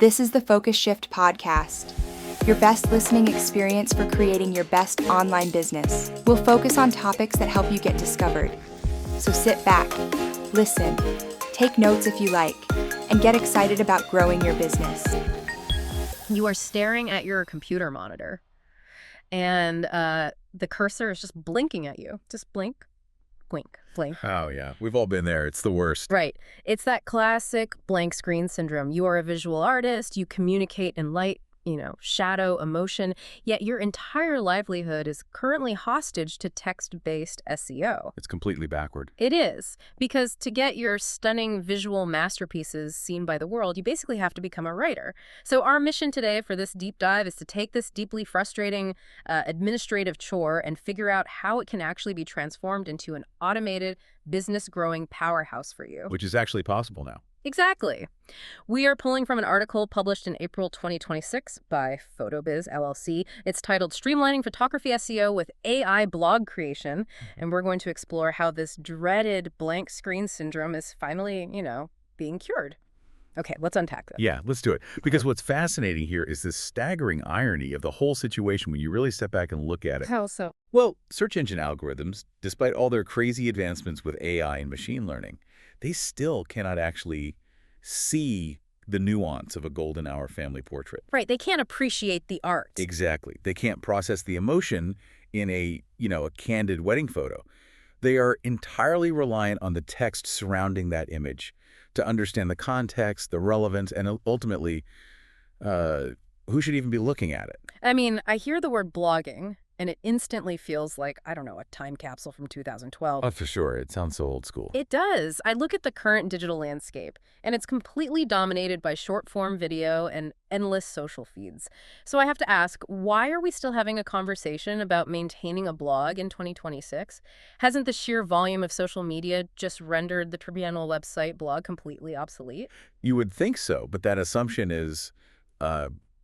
This is the Focus Shift podcast, your best listening experience for creating your best online business. We'll focus on topics that help you get discovered. So sit back, listen, take notes if you like, and get excited about growing your business. You are staring at your computer monitor, and the cursor is just blinking at you. Just blink, blink, blink. Oh, yeah. We've all been there. It's the worst. Right. It's that classic blank screen syndrome. You are a visual artist. You communicate in light, shadow, emotion, yet your entire livelihood is currently hostage to text-based SEO. It's completely backward. It is, because to get your stunning visual masterpieces seen by the world, you basically have to become a writer. So our mission today for this deep dive is to take this deeply frustrating administrative chore and figure out how it can actually be transformed into an automated business-growing powerhouse for you. Which is actually possible now. Exactly. We are pulling from an article published in April 2026 by PhotoBiz, LLC. It's titled Streamlining Photography SEO with AI Blog Creation. And we're going to explore how this dreaded blank screen syndrome is finally, being cured. Okay, let's unpack this. Yeah, let's do it. Because what's fascinating here is this staggering irony of the whole situation when you really step back and look at it. How so? Well, search engine algorithms, despite all their crazy advancements with AI and machine learning, they still cannot actually see the nuance of a golden hour family portrait. Right, they can't appreciate the art. Exactly. They can't process the emotion in a candid wedding photo. They are entirely reliant on the text surrounding that image to understand the context, the relevance, and ultimately, who should even be looking at it. I mean, I hear the word blogging, and it instantly feels like, I don't know, a time capsule from 2012. Oh, for sure. It sounds so old school. It does. I look at the current digital landscape, and it's completely dominated by short-form video and endless social feeds. So I have to ask, why are we still having a conversation about maintaining a blog in 2026? Hasn't the sheer volume of social media just rendered the traditional website blog completely obsolete? You would think so, but that assumption is...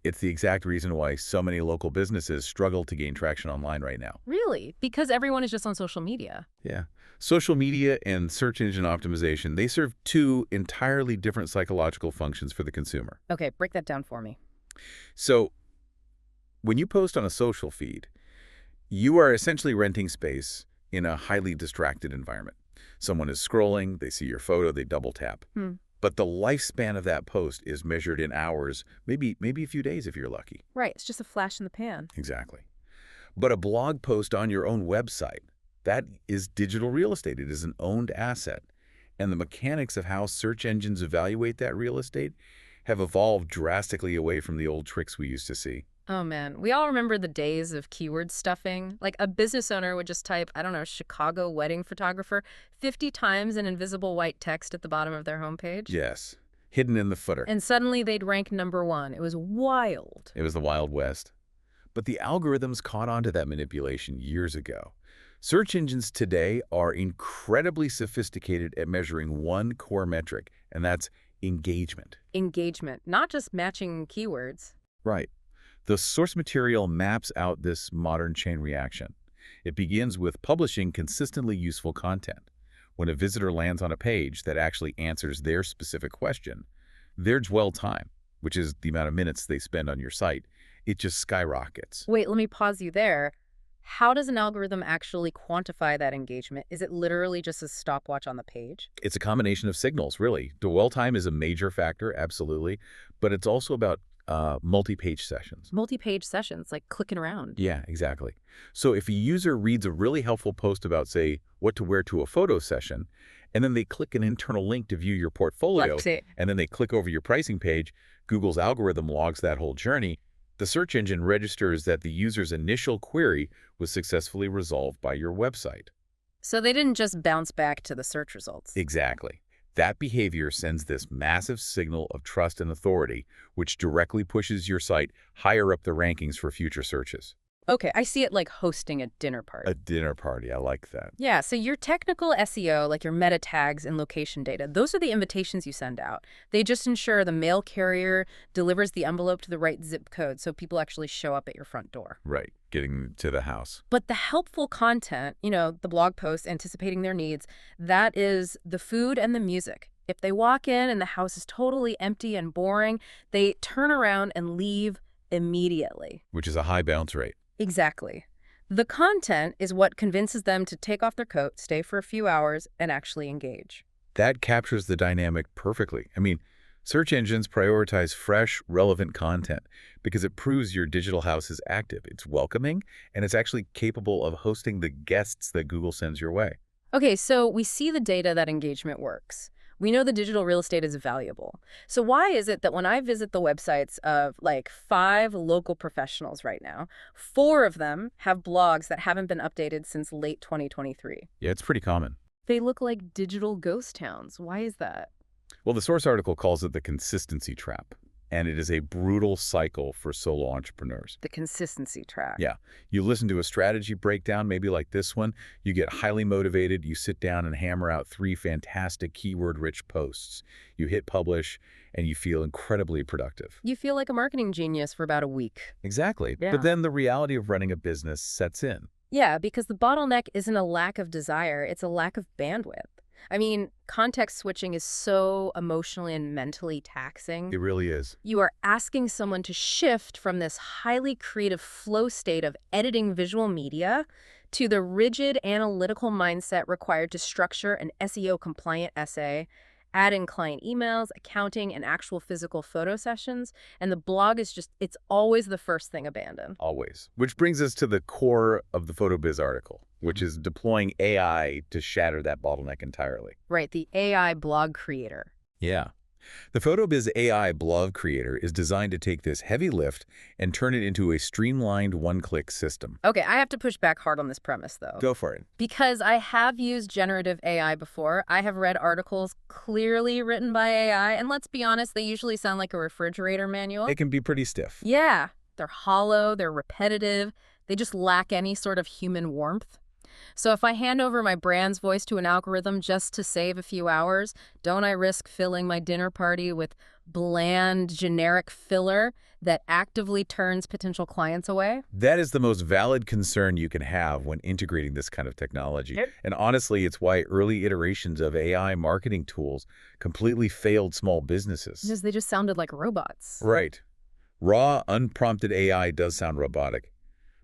it's the exact reason why so many local businesses struggle to gain traction online right now. Really? Because everyone is just on social media. Yeah. Social media and search engine optimization, they serve two entirely different psychological functions for the consumer. Okay, break that down for me. So when you post on a social feed, you are essentially renting space in a highly distracted environment. Someone is scrolling, they see your photo, they double tap. But the lifespan of that post is measured in hours, maybe a few days if you're lucky. Right, it's just a flash in the pan. Exactly. But a blog post on your own website, that is digital real estate. It is an owned asset. And the mechanics of how search engines evaluate that real estate have evolved drastically away from the old tricks we used to see. Oh, man. We all remember the days of keyword stuffing. Like a business owner would just type, I don't know, Chicago wedding photographer 50 times in invisible white text at the bottom of their homepage. Yes. Hidden in the footer. And suddenly they'd rank #1. It was wild. It was the Wild West. But the algorithms caught on to that manipulation years ago. Search engines today are incredibly sophisticated at measuring one core metric, and that's engagement. Engagement, not just matching keywords. Right. The source material maps out this modern chain reaction. It begins with publishing consistently useful content. When a visitor lands on a page that actually answers their specific question, their dwell time, which is the amount of minutes they spend on your site, it just skyrockets. Wait, let me pause you there. How does an algorithm actually quantify that engagement? Is it literally just a stopwatch on the page? It's a combination of signals, really. Dwell time is a major factor, absolutely, but it's also about multi-page sessions. Multi-page sessions, like clicking around. Yeah, exactly. So if a user reads a really helpful post about, say, what to wear to a photo session, and then they click an internal link to view your portfolio, and then they click over your pricing page, Google's algorithm logs that whole journey. The search engine registers that the user's initial query was successfully resolved by your website. So they didn't just bounce back to the search results. Exactly. That behavior sends this massive signal of trust and authority, which directly pushes your site higher up the rankings for future searches. Okay, I see it like hosting a dinner party. A dinner party, I like that. Yeah, so your technical SEO, like your meta tags and location data, those are the invitations you send out. They just ensure the mail carrier delivers the envelope to the right zip code so people actually show up at your front door. Right, getting to the house. But the helpful content, the blog posts anticipating their needs, that is the food and the music. If they walk in and the house is totally empty and boring, they turn around and leave immediately. Which is a high bounce rate. Exactly. The content is what convinces them to take off their coat, stay for a few hours, and actually engage. That captures the dynamic perfectly. I mean, search engines prioritize fresh, relevant content because it proves your digital house is active, it's welcoming, and it's actually capable of hosting the guests that Google sends your way. Okay, so we see the data that engagement works. We know the digital real estate is valuable. So why is it that when I visit the websites of like 5 local professionals right now, 4 of them have blogs that haven't been updated since late 2023? Yeah, it's pretty common. They look like digital ghost towns. Why is that? Well, the source article calls it the consistency trap, and it is a brutal cycle for solo entrepreneurs. The consistency trap. Yeah. You listen to a strategy breakdown, maybe like this one, you get highly motivated, you sit down and hammer out 3 fantastic keyword-rich posts. You hit publish, and you feel incredibly productive. You feel like a marketing genius for about a week. Exactly. Yeah. But then the reality of running a business sets in. Yeah, because the bottleneck isn't a lack of desire, it's a lack of bandwidth. I mean, context switching is so emotionally and mentally taxing. It really is. You are asking someone to shift from this highly creative flow state of editing visual media to the rigid analytical mindset required to structure an SEO-compliant essay, add in client emails, accounting, and actual physical photo sessions. And the blog is just, it's always the first thing abandoned. Always. Which brings us to the core of the PhotoBiz article, which is deploying AI to shatter that bottleneck entirely. Right, the AI blog creator. Yeah. The PhotoBiz AI blog creator is designed to take this heavy lift and turn it into a streamlined one-click system. Okay, I have to push back hard on this premise, though. Go for it. Because I have used generative AI before. I have read articles clearly written by AI, and let's be honest, they usually sound like a refrigerator manual. It can be pretty stiff. Yeah, they're hollow, they're repetitive, they just lack any sort of human warmth. So if I hand over my brand's voice to an algorithm just to save a few hours, don't I risk filling my dinner party with bland, generic filler that actively turns potential clients away? That is the most valid concern you can have when integrating this kind of technology. Yep. And honestly, it's why early iterations of AI marketing tools completely failed small businesses. Because they just sounded like robots. Right. Raw, unprompted AI does sound robotic.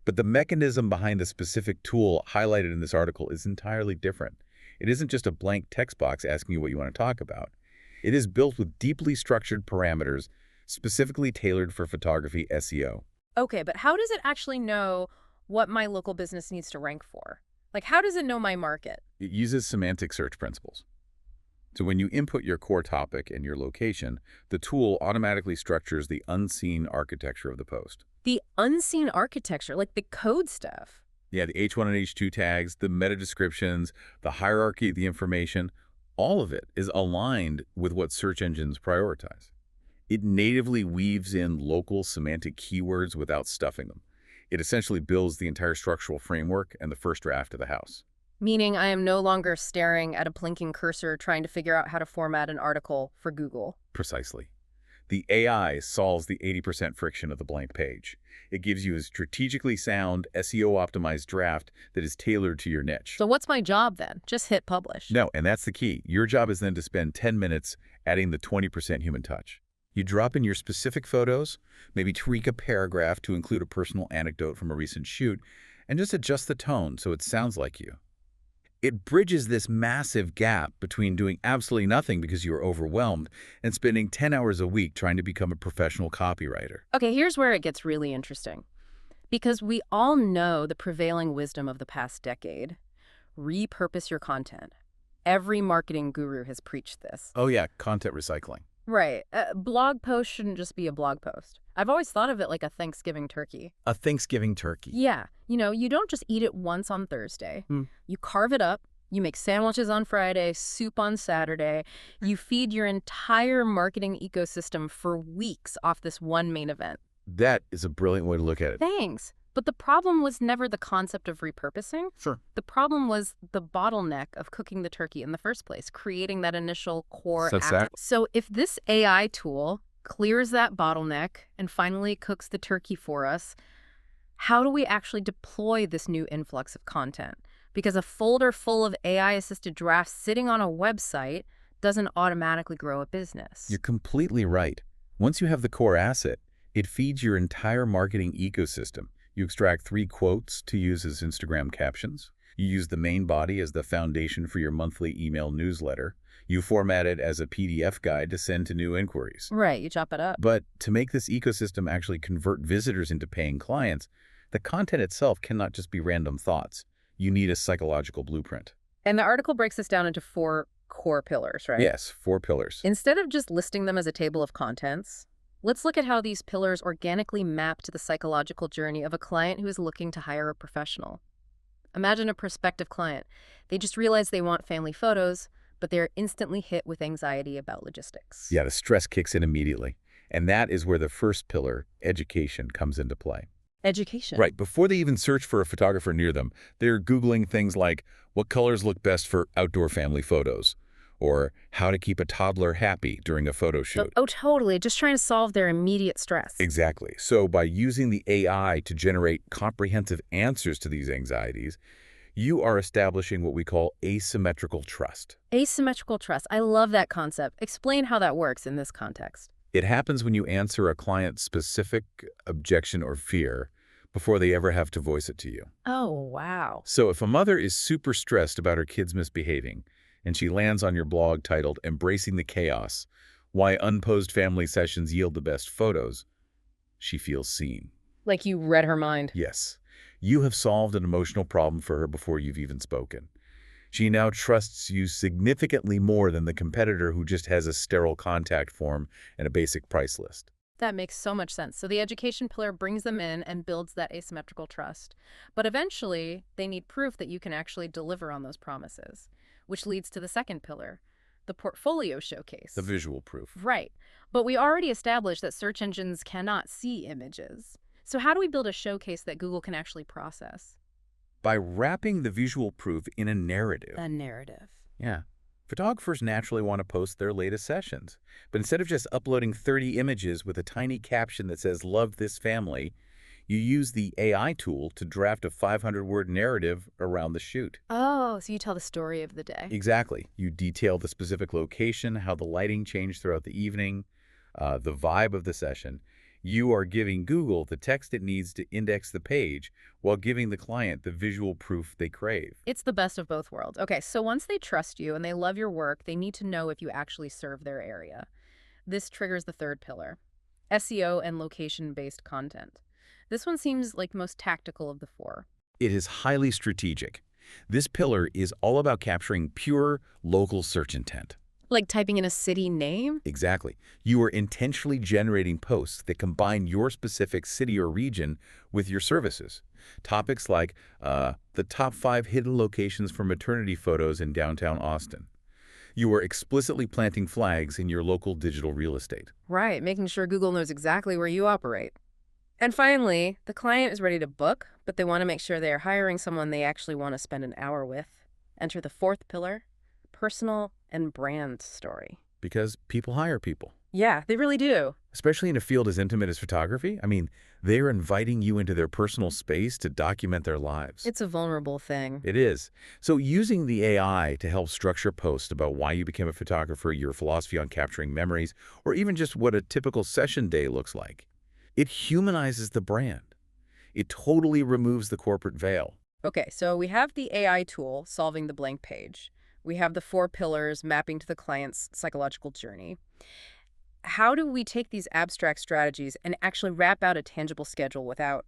But the mechanism behind the specific tool highlighted in this article is entirely different. It isn't just a blank text box asking you what you want to talk about. It is built with deeply structured parameters specifically tailored for photography SEO. Okay, but how does it actually know what my local business needs to rank for? Like, how does it know my market? It uses semantic search principles. So when you input your core topic and your location, the tool automatically structures the unseen architecture of the post. The unseen architecture, like the code stuff. Yeah, the H1 and H2 tags, the meta descriptions, the hierarchy of the information, all of it is aligned with what search engines prioritize. It natively weaves in local semantic keywords without stuffing them. It essentially builds the entire structural framework and the first draft of the house. Meaning I am no longer staring at a blinking cursor trying to figure out how to format an article for Google. Precisely. The AI solves the 80% friction of the blank page. It gives you a strategically sound, SEO-optimized draft that is tailored to your niche. So what's my job then? Just hit publish. No, and that's the key. Your job is then to spend 10 minutes adding the 20% human touch. You drop in your specific photos, maybe tweak a paragraph to include a personal anecdote from a recent shoot, and just adjust the tone so it sounds like you. It bridges this massive gap between doing absolutely nothing because you're overwhelmed and spending 10 hours a week trying to become a professional copywriter. Okay, here's where it gets really interesting. Because we all know the prevailing wisdom of the past decade. Repurpose your content. Every marketing guru has preached this. Oh yeah, content recycling. Right. A blog post shouldn't just be a blog post. I've always thought of it like a Thanksgiving turkey. A Thanksgiving turkey. Yeah. You know, you don't just eat it once on Thursday. You carve it up. You make sandwiches on Friday, soup on Saturday. You feed your entire marketing ecosystem for weeks off this one main event. That is a brilliant way to look at it. Thanks. But the problem was never the concept of repurposing. Sure. The problem was the bottleneck of cooking the turkey in the first place, creating that initial core act. So if this AI tool clears that bottleneck and finally cooks the turkey for us, how do we actually deploy this new influx of content? Because a folder full of AI-assisted drafts sitting on a website doesn't automatically grow a business. You're completely right. Once you have the core asset, it feeds your entire marketing ecosystem. You extract 3 quotes to use as Instagram captions. You use the main body as the foundation for your monthly email newsletter. You format it as a PDF guide to send to new inquiries. Right, you chop it up. But to make this ecosystem actually convert visitors into paying clients, the content itself cannot just be random thoughts. You need a psychological blueprint. And the article breaks this down into 4 core pillars, right? Yes, 4 pillars. Instead of just listing them as a table of contents, let's look at how these pillars organically map to the psychological journey of a client who is looking to hire a professional. Imagine a prospective client. They just realize they want family photos, but they're instantly hit with anxiety about logistics. Yeah, the stress kicks in immediately. And that is where the first pillar, education, comes into play. Education. Right. Before they even search for a photographer near them, they're Googling things like what colors look best for outdoor family photos, or how to keep a toddler happy during a photo shoot. Oh, totally. Just trying to solve their immediate stress. Exactly. So by using the AI to generate comprehensive answers to these anxieties, you are establishing what we call asymmetrical trust. Asymmetrical trust. I love that concept. Explain how that works in this context. It happens when you answer a client's specific objection or fear before they ever have to voice it to you. Oh, wow. So if a mother is super stressed about her kids misbehaving, and she lands on your blog titled Embracing the Chaos, Why Unposed Family Sessions Yield the Best Photos, she feels seen. Like you read her mind. Yes. You have solved an emotional problem for her before you've even spoken. She now trusts you significantly more than the competitor who just has a sterile contact form and a basic price list. That makes so much sense. So the education pillar brings them in and builds that asymmetrical trust. But eventually, they need proof that you can actually deliver on those promises, which leads to the second pillar, the portfolio showcase. The visual proof. Right. But we already established that search engines cannot see images. So how do we build a showcase that Google can actually process? By wrapping the visual proof in a narrative. A narrative. Yeah. Photographers naturally want to post their latest sessions. But instead of just uploading 30 images with a tiny caption that says, "Love this family," you use the AI tool to draft a 500-word narrative around the shoot. Oh, so you tell the story of the day. Exactly. You detail the specific location, how the lighting changed throughout the evening, the vibe of the session. You are giving Google the text it needs to index the page while giving the client the visual proof they crave. It's the best of both worlds. Okay, so once they trust you and they love your work, they need to know if you actually serve their area. This triggers the third pillar, SEO and location-based content. This one seems like the most tactical of the 4. It is highly strategic. This pillar is all about capturing pure local search intent. Like typing in a city name? Exactly. You are intentionally generating posts that combine your specific city or region with your services. Topics like the top 5 hidden locations for maternity photos in downtown Austin. You are explicitly planting flags in your local digital real estate. Right, making sure Google knows exactly where you operate. And finally, the client is ready to book, but they want to make sure they are hiring someone they actually want to spend an hour with. Enter the 4th pillar, personal and brand story. Because people hire people. Yeah, they really do. Especially in a field as intimate as photography. I mean, they're inviting you into their personal space to document their lives. It's a vulnerable thing. It is. So using the AI to help structure posts about why you became a photographer, your philosophy on capturing memories, or even just what a typical session day looks like, it humanizes the brand. It totally removes the corporate veil. Okay, so we have the AI tool solving the blank page. We have the 4 pillars mapping to the client's psychological journey. How do we take these abstract strategies and actually wrap out a tangible schedule without,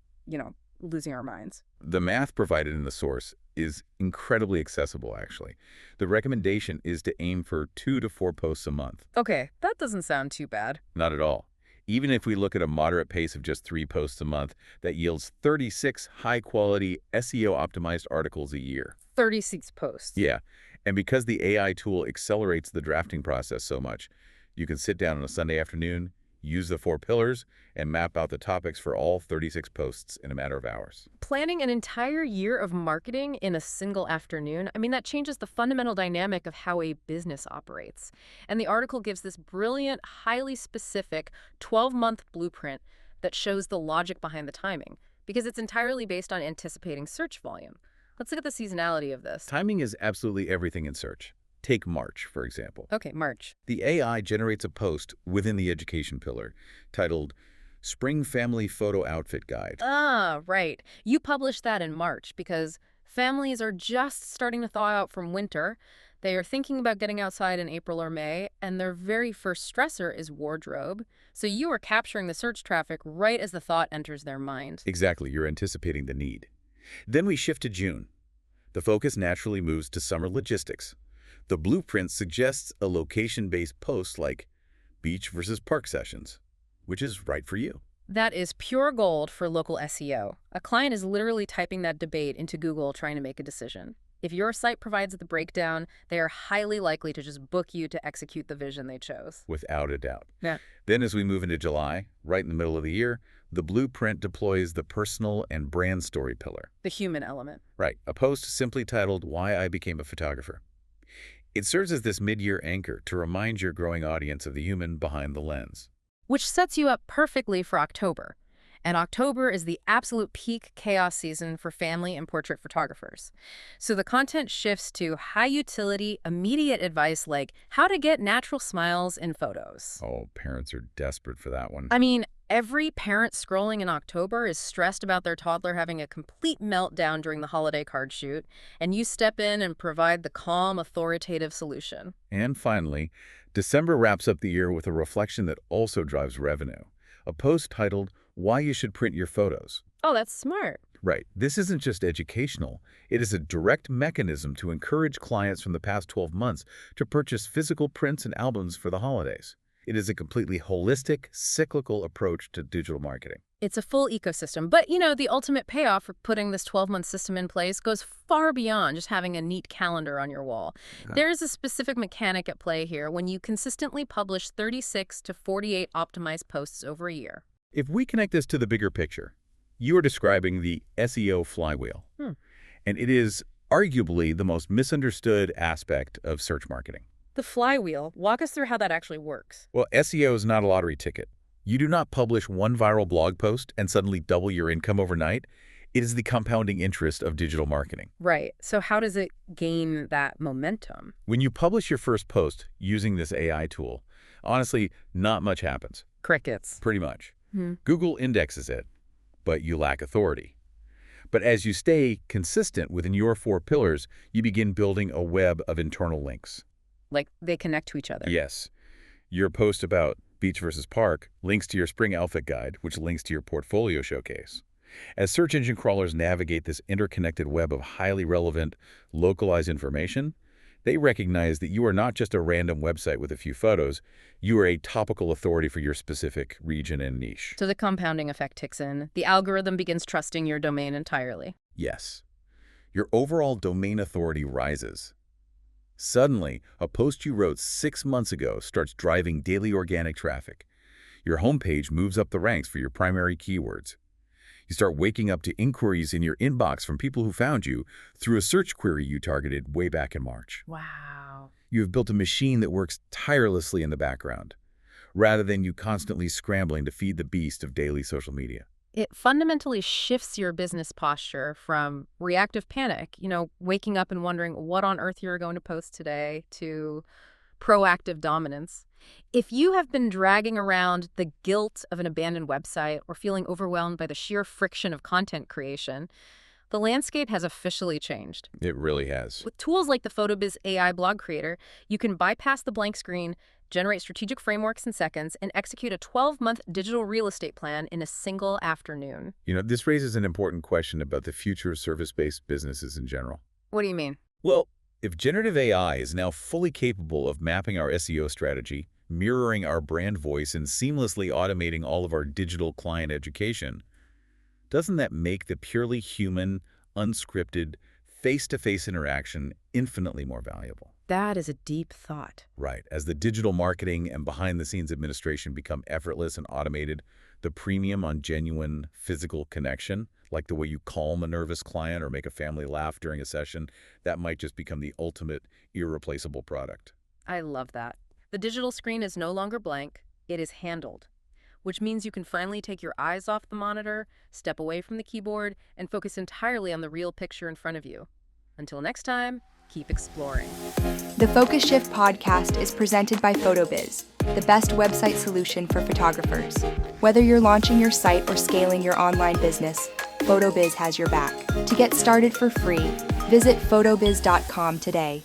losing our minds? The math provided in the source is incredibly accessible, actually. The recommendation is to aim for 2 to 4 posts a month. Okay, that doesn't sound too bad. Not at all. Even if we look at a moderate pace of just 3 posts a month, that yields 36 high-quality, SEO-optimized articles a year. 36 posts. Yeah. And because the AI tool accelerates the drafting process so much, you can sit down on a Sunday afternoon, use the 4 pillars, and map out the topics for all 36 posts in a matter of hours. Planning an entire year of marketing in a single afternoon, that changes the fundamental dynamic of how a business operates. And the article gives this brilliant, highly specific 12-month blueprint that shows the logic behind the timing, because it's entirely based on anticipating search volume. Let's look at the seasonality of this. Timing is absolutely everything in search. Take March, for example. Okay, March. The AI generates a post within the education pillar titled Spring Family Photo Outfit Guide. Ah, right. You published that in March because families are just starting to thaw out from winter. They are thinking about getting outside in April or May, and their very first stressor is wardrobe. So you are capturing the search traffic right as the thought enters their mind. Exactly, you're anticipating the need. Then we shift to June. The focus naturally moves to summer logistics. The blueprint suggests a location-based post like beach versus park sessions, which is right for you. That is pure gold for local SEO. A client is literally typing that debate into Google trying to make a decision. If your site provides the breakdown, they are highly likely to just book you to execute the vision they chose. Without a doubt. Yeah. Then as we move into July, right in the middle of the year, the blueprint deploys the personal and brand story pillar. The human element. Right, a post simply titled Why I Became a Photographer. It serves as this mid-year anchor to remind your growing audience of the human behind the lens. Which sets you up perfectly for October. And October is the absolute peak chaos season for family and portrait photographers. So the content shifts to high-utility, immediate advice like how to get natural smiles in photos. Oh, parents are desperate for that one. I mean, every parent scrolling in October is stressed about their toddler having a complete meltdown during the holiday card shoot, and you step in and provide the calm, authoritative solution. And finally, December wraps up the year with a reflection that also drives revenue. A post titled, Why You Should Print Your Photos. Oh, that's smart. Right. This isn't just educational. It is a direct mechanism to encourage clients from the past 12 months to purchase physical prints and albums for the holidays. It is a completely holistic, cyclical approach to digital marketing. It's a full ecosystem. But, the ultimate payoff for putting this 12-month system in place goes far beyond just having a neat calendar on your wall. There's a specific mechanic at play here when you consistently publish 36 to 48 optimized posts over a year. If we connect this to the bigger picture, you are describing the SEO flywheel. And it is arguably the most misunderstood aspect of search marketing. The flywheel, walk us through how that actually works. Well, SEO is not a lottery ticket. You do not publish one viral blog post and suddenly double your income overnight. It is the compounding interest of digital marketing. Right. So how does it gain that momentum? When you publish your first post using this AI tool, honestly, not much happens. Crickets. Pretty much. Google indexes it, but you lack authority. But as you stay consistent within your 4 pillars, you begin building a web of internal links. Like they connect to each other. Yes. Your post about beach versus park links to your spring outfit guide, which links to your portfolio showcase. As search engine crawlers navigate this interconnected web of highly relevant, localized information, they recognize that you are not just a random website with a few photos, you are a topical authority for your specific region and niche. So the compounding effect kicks in. The algorithm begins trusting your domain entirely. Yes. Your overall domain authority rises. Suddenly, a post you wrote 6 months ago starts driving daily organic traffic. Your homepage moves up the ranks for your primary keywords. You start waking up to inquiries in your inbox from people who found you through a search query you targeted way back in March. Wow. You have built a machine that works tirelessly in the background, rather than you constantly scrambling to feed the beast of daily social media. It fundamentally shifts your business posture from reactive panic, waking up and wondering what on earth you're going to post today, to proactive dominance. If you have been dragging around the guilt of an abandoned website or feeling overwhelmed by the sheer friction of content creation, the landscape has officially changed. It really has. With tools like the PhotoBiz AI blog creator, you can bypass the blank screen, generate strategic frameworks in seconds, and execute a 12-month digital real estate plan in a single afternoon. This raises an important question about the future of service-based businesses in general. What do you mean? Well, if generative AI is now fully capable of mapping our SEO strategy, mirroring our brand voice, and seamlessly automating all of our digital client education, doesn't that make the purely human, unscripted, face-to-face interaction infinitely more valuable? That is a deep thought. Right. As the digital marketing and behind-the-scenes administration become effortless and automated, the premium on genuine physical connection, like the way you calm a nervous client or make a family laugh during a session, that might just become the ultimate irreplaceable product. I love that. The digital screen is no longer blank, it is handled, which means you can finally take your eyes off the monitor, step away from the keyboard, and focus entirely on the real picture in front of you. Until next time. keep exploring. The Focus Shift podcast is presented by PhotoBiz, the best website solution for photographers. Whether you're launching your site or scaling your online business, PhotoBiz has your back. To get started for free, visit photobiz.com today.